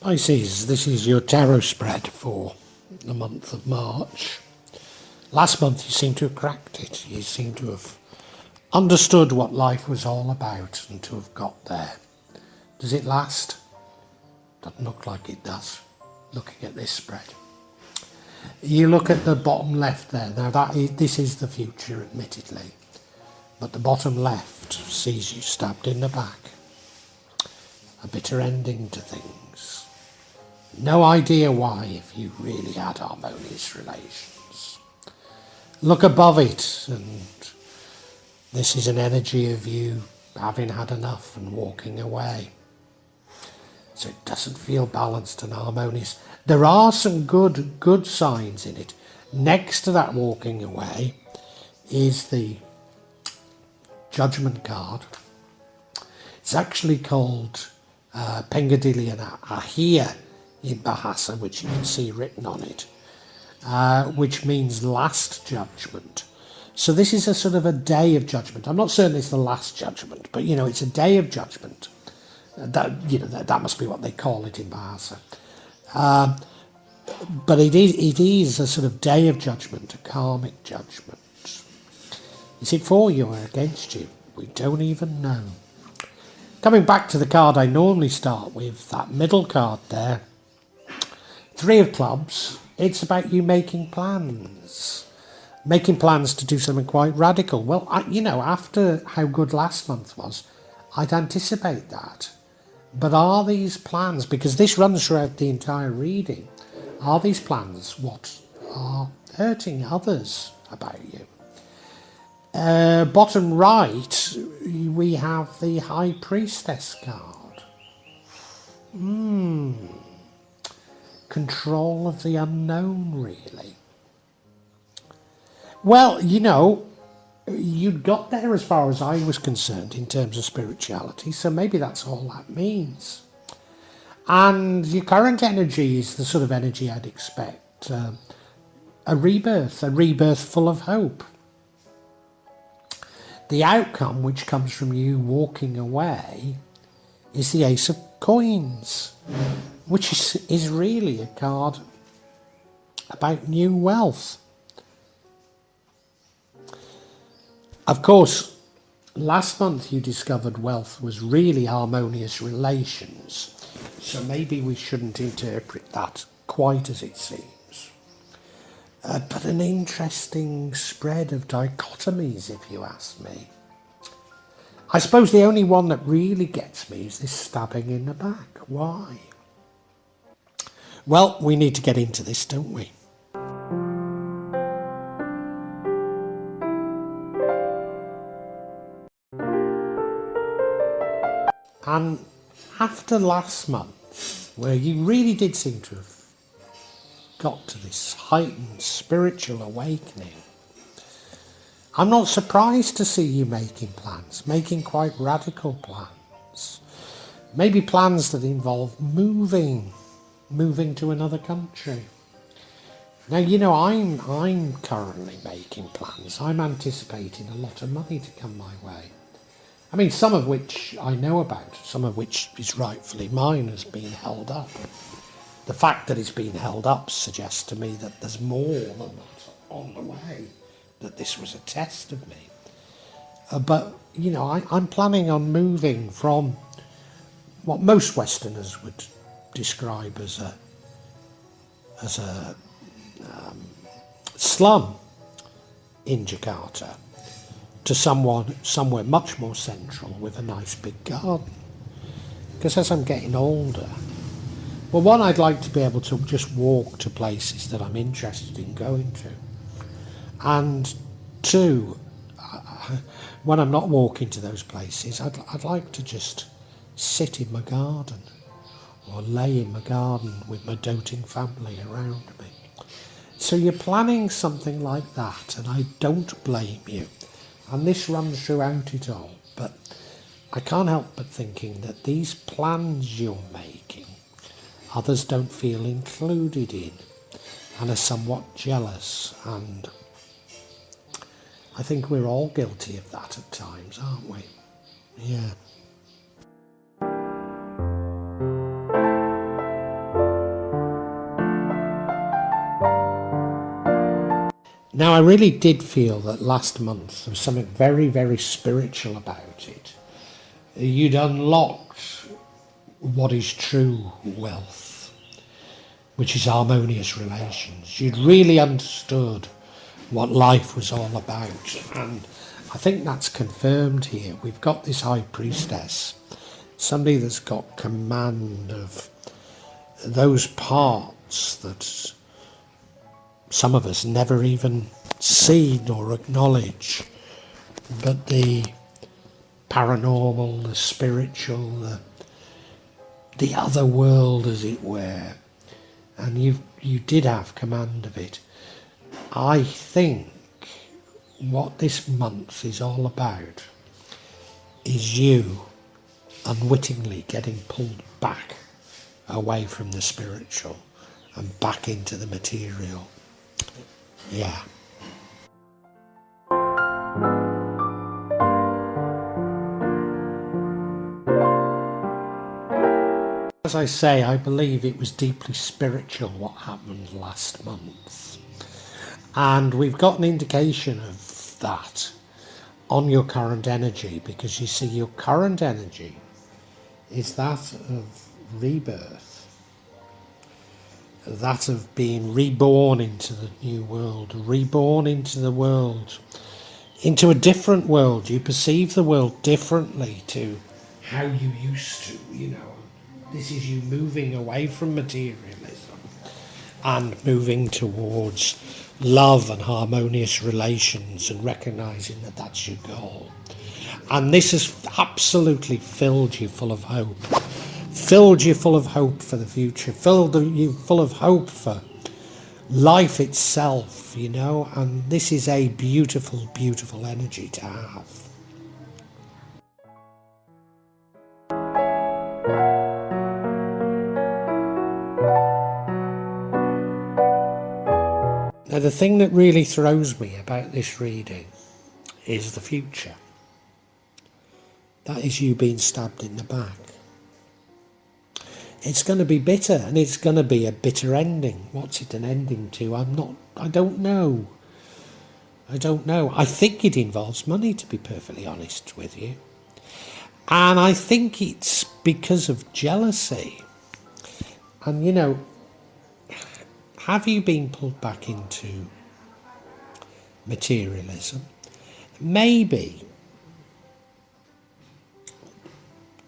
Pisces, this is your tarot spread for the month of March. Last month you seem to have cracked it. You seem to have understood what life was all about and to have got there. Does it last? Doesn't look like it does, looking at this spread. You look at the bottom left there. Now this is the future, admittedly. But the bottom left sees you stabbed in the back. A bitter ending to things. No idea why, if you really had harmonious relations. Look above it, and this is an energy of you having had enough and walking away. So it doesn't feel balanced and harmonious. There are some good signs in it. Next to that walking away is the Judgement card. It's actually called Pengadilian Ahia in Bahasa, which you can see written on it, which means last judgment. So this is a sort of a day of judgment. I'm not certain it's the last judgment, but it's a day of judgment. That must be what they call it in Bahasa. But it is a sort of day of judgment, a karmic judgment. Is it for you or against you? We don't even know. Coming back to the card I normally start with, that middle card there, 3 of clubs. It's about you making plans. Making plans to do something quite radical. Well, after how good last month was, I'd anticipate that. But are these plans, because this runs throughout the entire reading, are these plans what are hurting others about you? Bottom right, we have the High Priestess card. Control of the unknown, really. Well, you'd got there as far as I was concerned in terms of spirituality, so maybe that's all that means. And your current energy is the sort of energy I'd expect. A rebirth full of hope. The outcome, which comes from you walking away, is the Ace of Coins, which is really a card about new wealth. Of course, last month you discovered wealth was really harmonious relations, so maybe we shouldn't interpret that quite as it seems. But an interesting spread of dichotomies, if you ask me. I suppose the only one that really gets me is this stabbing in the back. Why? Well, we need to get into this, don't we? And after last month, where you really did seem to have got to this heightened spiritual awakening, I'm not surprised to see you making plans, making quite radical plans. Maybe plans that involve moving to another country. Now, I'm currently making plans. I'm anticipating a lot of money to come my way. I mean, some of which I know about, some of which is rightfully mine, has been held up. The fact that it's been held up suggests to me that there's more than that on the way, that this was a test of me. But I'm planning on moving from what most Westerners would describe as a slum in Jakarta to somewhere much more central with a nice big garden. Because as I'm getting older, well, one, I'd like to be able to just walk to places that I'm interested in going to. And 2, when I'm not walking to those places, I'd like to just sit in my garden or lay in my garden with my doting family around me. So you're planning something like that, and I don't blame you. And this runs throughout it all. But I can't help but thinking that these plans you're making, others don't feel included in and are somewhat jealous, and I think we're all guilty of that at times, aren't we? Yeah. Now, I really did feel that last month there was something very, very spiritual about it. You'd unlocked what is true wealth, which is harmonious relations. You'd really understood what life was all about. And I think that's confirmed here. We've got this high priestess, somebody that's got command of those parts that some of us never even see nor acknowledge, but the paranormal, the spiritual, the other world, as it were, and you did have command of it. I think what this month is all about is you unwittingly getting pulled back away from the spiritual and back into the material. Yeah. As I say, I believe it was deeply spiritual what happened last month. And we've got an indication of that on your current energy, because you see your current energy is that of rebirth, that of being reborn into the new world, reborn into the world, into a different world. You perceive the world differently to how you used to, This is you moving away from materialism and moving towards love and harmonious relations and recognising that that's your goal. And this has absolutely filled you full of hope. Filled you full of hope for the future. Filled you full of hope for life itself, and this is a beautiful, beautiful energy to have. Now, the thing that really throws me about this reading is the future. That is you being stabbed in the back. It's going to be bitter, and it's going to be a bitter ending. What's it an ending to? I don't know. I think it involves money, to be perfectly honest with you. And I think it's because of jealousy. And, have you been pulled back into materialism? Maybe.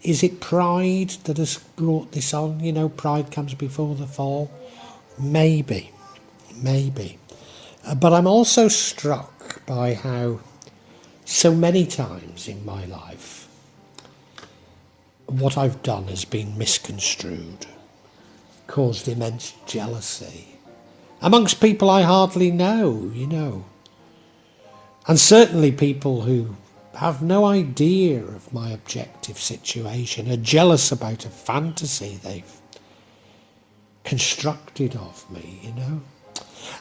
Is it pride that has brought this on? Pride comes before the fall. Maybe. But I'm also struck by how so many times in my life what I've done has been misconstrued, caused immense jealousy amongst people I hardly know, and certainly people who have no idea of my objective situation, are jealous about a fantasy they've constructed of me,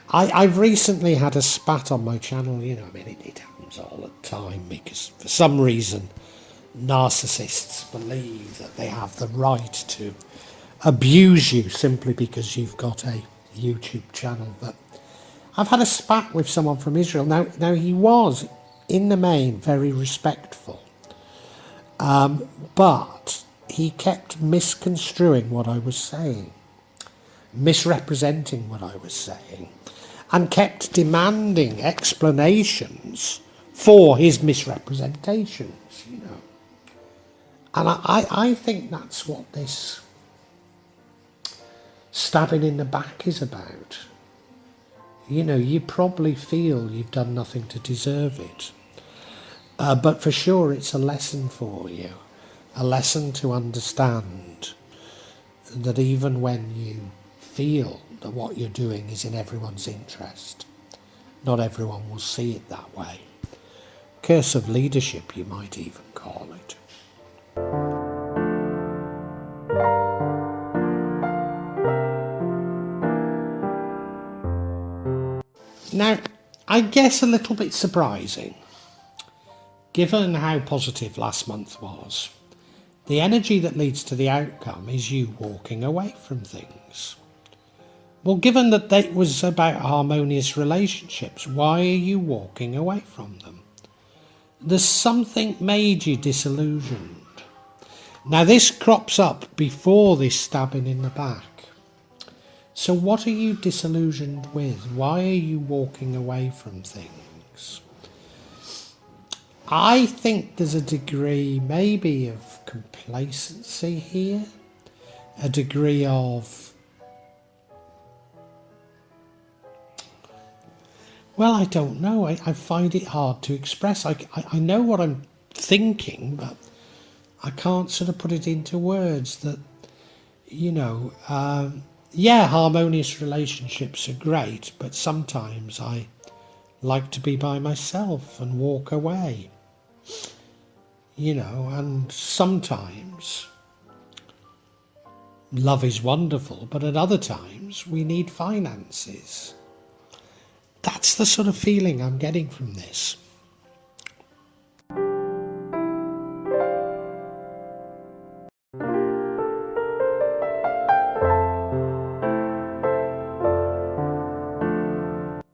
I've recently had a spat on my channel, it happens all the time, because for some reason narcissists believe that they have the right to abuse you simply because you've got a YouTube channel. But I've had a spat with someone from Israel. Now he was, in the main, very respectful, but he kept misconstruing what I was saying, misrepresenting what I was saying, and kept demanding explanations for his misrepresentations, And I think that's what this stabbing in the back is about. You probably feel you've done nothing to deserve it. But for sure it's a lesson for you. A lesson to understand that even when you feel that what you're doing is in everyone's interest, not everyone will see it that way. Curse of leadership, you might even call it. Now, I guess a little bit surprising, given how positive last month was. The energy that leads to the outcome is you walking away from things. Well, given that it was about harmonious relationships, why are you walking away from them? There's something made you disillusioned. Now, this crops up before this stabbing in the back. So what are you disillusioned with? Why are you walking away from things? I think there's a degree maybe of complacency here, a degree of, well, I don't know. I find it hard to express. I know what I'm thinking, but I can't sort of put it into words that, yeah, harmonious relationships are great, but sometimes I like to be by myself and walk away. And sometimes love is wonderful, but at other times we need finances. That's the sort of feeling I'm getting from this.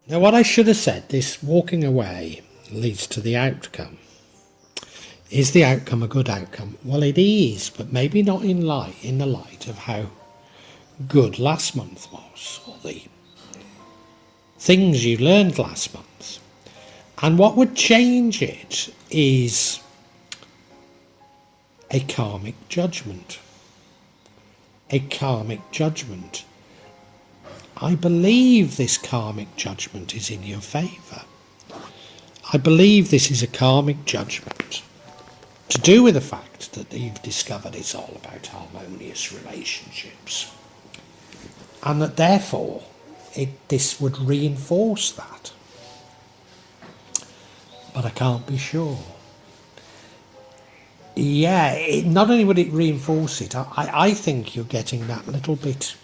Now, what I should have said, this walking away leads to the outcome. Is the outcome a good outcome? Well, it is, but maybe not in the light of how good last month was, or the things you learned last month. And what would change it is a karmic judgment. A karmic judgment. I believe this karmic judgment is in your favour. I believe this is a karmic judgment to do with the fact that you've discovered it's all about harmonious relationships, and that therefore this would reinforce that. But I can't be sure. Yeah, not only would it reinforce it, I think you're getting that little bit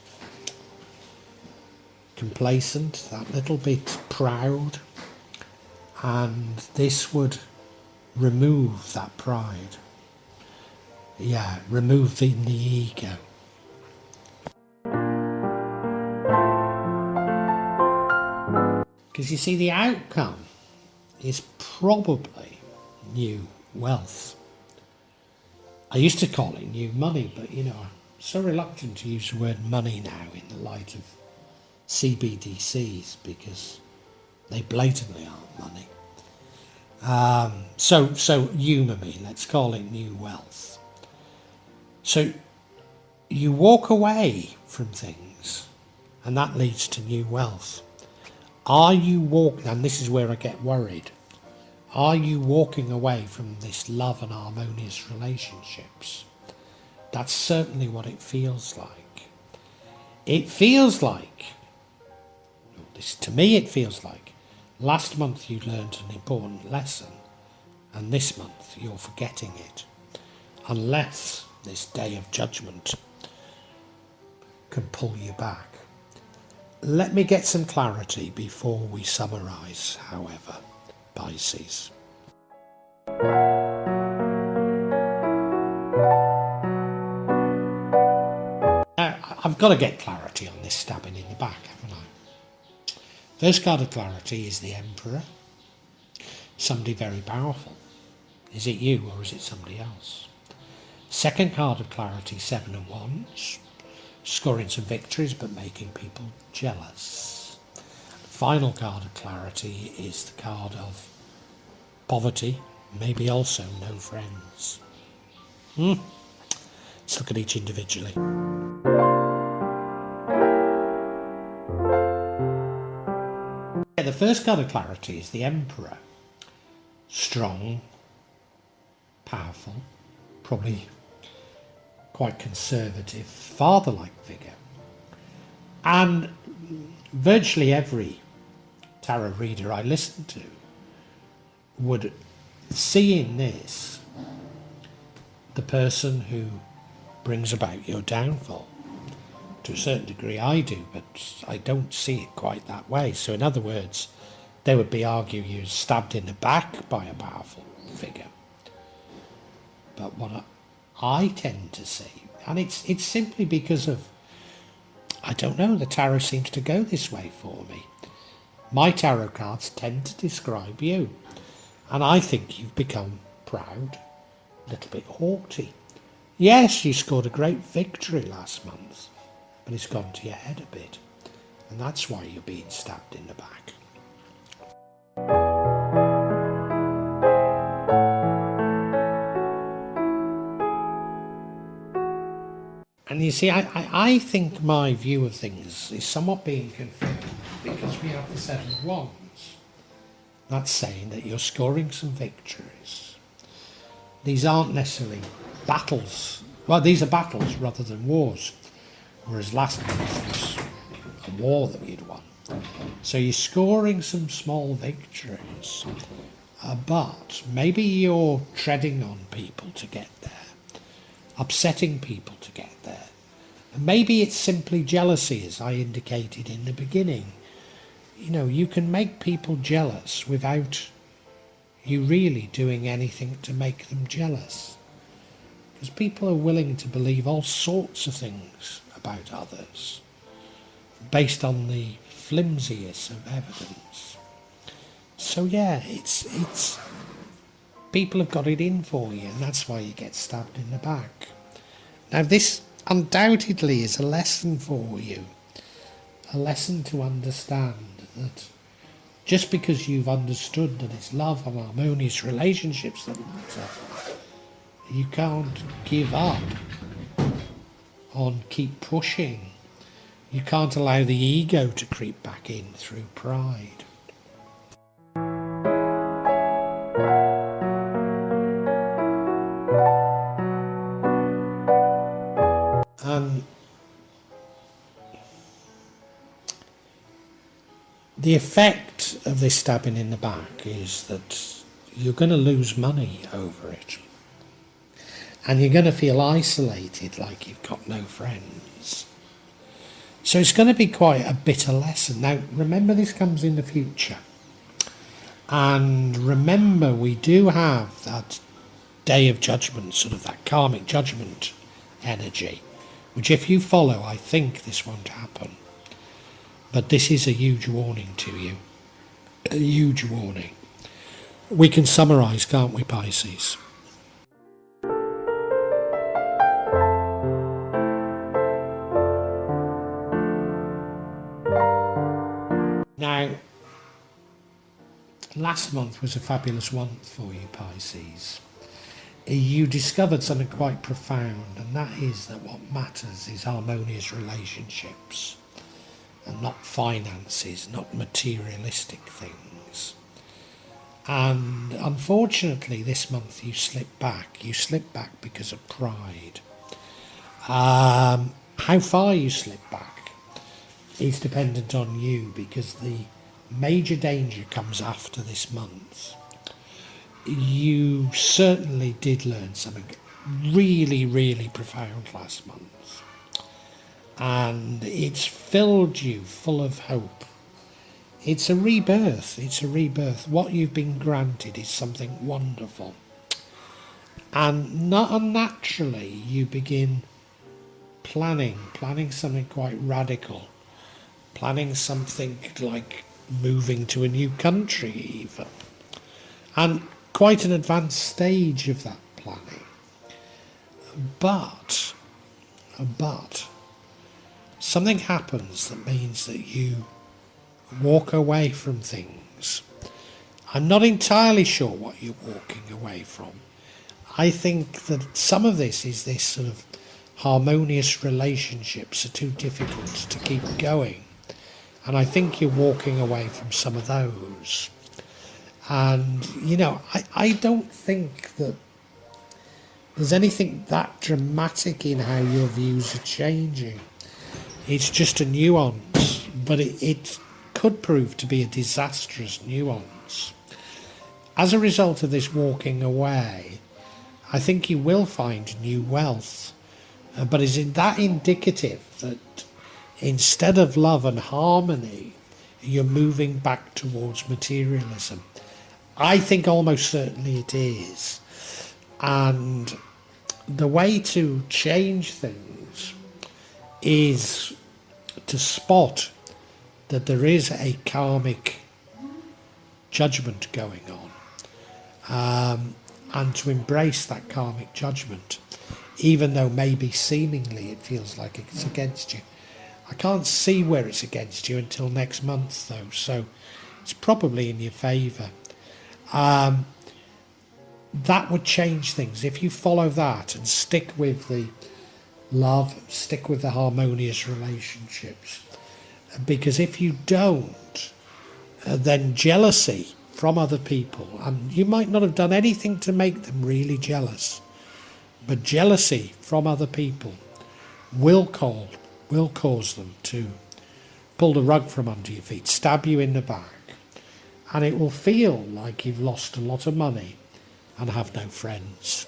complacent, that little bit proud, and this would remove that pride. Yeah, removing the ego. Because you see, the outcome is probably new wealth. I used to call it new money, but I'm so reluctant to use the word money now in the light of CBDCs, because they blatantly aren't money. So humour me, let's call it new wealth. So you walk away from things, and that leads to new wealth. Are you walking, and this is where I get worried, are you walking away from this love and harmonious relationships? That's certainly what it feels like. It feels like, to me it feels like, last month you learned an important lesson, and this month you're forgetting it, unless this day of judgment can pull you back. Let me get some clarity before we summarise, however, Pisces. I've got to get clarity on this stabbing in the back, haven't I? First card of clarity is the Emperor. Somebody very powerful. Is it you or is it somebody else? Second card of clarity, Seven of Wands. Scoring some victories but making people jealous. Final card of clarity is the card of poverty, maybe also no friends. Let's look at each individually. The first card of clarity is the Emperor. Strong, powerful, probably quite conservative, father-like figure. And virtually every tarot reader I listen to would see in this the person who brings about your downfall. To a certain degree I do, but I don't see it quite that way. So in other words, they would be arguing you're stabbed in the back by a powerful figure. But what I tend to see, and it's simply because of I don't know, the tarot seems to go this way for me. My tarot cards tend to describe you. And I think you've become proud, a little bit haughty. Yes, you scored a great victory last month, but it's gone to your head a bit. And that's why you're being stabbed in the back. And you see, I think my view of things is somewhat being confirmed because we have the Seven of Wands. That's saying that you're scoring some victories. These aren't necessarily battles. Well, these are battles rather than wars. Whereas last month was a war that we'd won. So you're scoring some small victories. But maybe you're treading on people to get there. Upsetting people to get there. And maybe it's simply jealousy, as I indicated in the beginning. You know, you can make people jealous without you really doing anything to make them jealous. Because people are willing to believe all sorts of things about others based on the flimsiest of evidence. So yeah, it's people have got it in for you, and that's why you get stabbed in the back. Now this undoubtedly is a lesson for you, a lesson to understand that just because you've understood that it's love and harmonious relationships that matter, you can't give up on keep pushing. You can't allow the ego to creep back in through pride. The effect of this stabbing in the back is that you're going to lose money over it. And you're going to feel isolated, like you've got no friends. So it's going to be quite a bitter lesson. Now, remember, this comes in the future. And remember, we do have that day of judgment, sort of that karmic judgment energy, which if you follow, I think this won't happen. But this is a huge warning to you. A huge warning. We can summarise, can't we, Pisces? Now, last month was a fabulous month for you, Pisces. You discovered something quite profound, and that is that what matters is harmonious relationships. And not finances, not materialistic things. And unfortunately this month you slip back. You slip back because of pride. How far you slip back is dependent on you, because the major danger comes after this month. You certainly did learn something really, really profound last month. And it's filled you full of hope. It's a rebirth. It's a rebirth. What you've been granted is something wonderful. And not unnaturally, you begin planning something quite radical. Planning something like moving to a new country even. And quite an advanced stage of that planning. But something happens that means that you walk away from things. I'm not entirely sure what you're walking away from. I think that some of this is this sort of harmonious relationships are too difficult to keep going. And I think you're walking away from some of those. And, you know, I don't think that there's anything that dramatic in how your views are changing. It's just a nuance, but it could prove to be a disastrous nuance. As a result of this walking away, I think you will find new wealth. But is that indicative that instead of love and harmony, you're moving back towards materialism? I think almost certainly it is. And the way to change things is to spot that there is a karmic judgment going on, and to embrace that karmic judgment, even though maybe seemingly it feels like it's against you. I can't see where it's against you until next month, though, so it's probably in your favour. That would change things if you follow that and stick with the love, stick with the harmonious relationships. Because if you don't, then jealousy from other people, and you might not have done anything to make them really jealous, but jealousy from other people will cause them to pull the rug from under your feet, stab you in the back, and it will feel like you've lost a lot of money and have no friends.